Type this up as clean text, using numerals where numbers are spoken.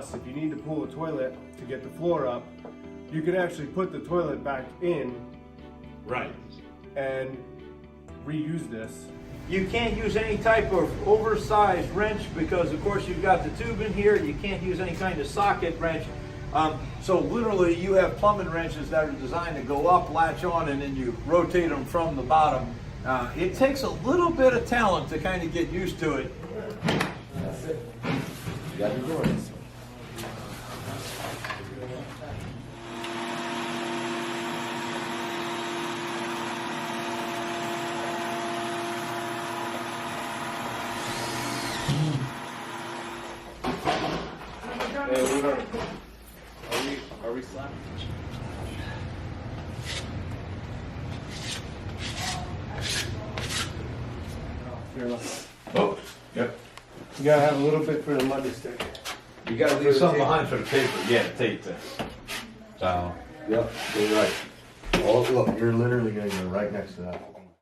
plus, if you need to pull a toilet to get the floor up, you can actually put the toilet back in Right. and reuse this. You can't use any type of oversized wrench because, of course, you've got the tube in here. You can't use any kind of socket wrench. So literally, you have plumbing wrenches that are designed to go up, latch on, and then you rotate them from the bottom. It takes a little bit of talent to kind of get used to it. That's it. You got your doors. Hey, what are we slapping? Here, look. Oh, yep. You gotta have a little bit for the mud to stick. You got to leave something behind for the paper. Yeah, the tape thing. So. Yep, you're right. Oh, look, you're literally gonna go right next to that.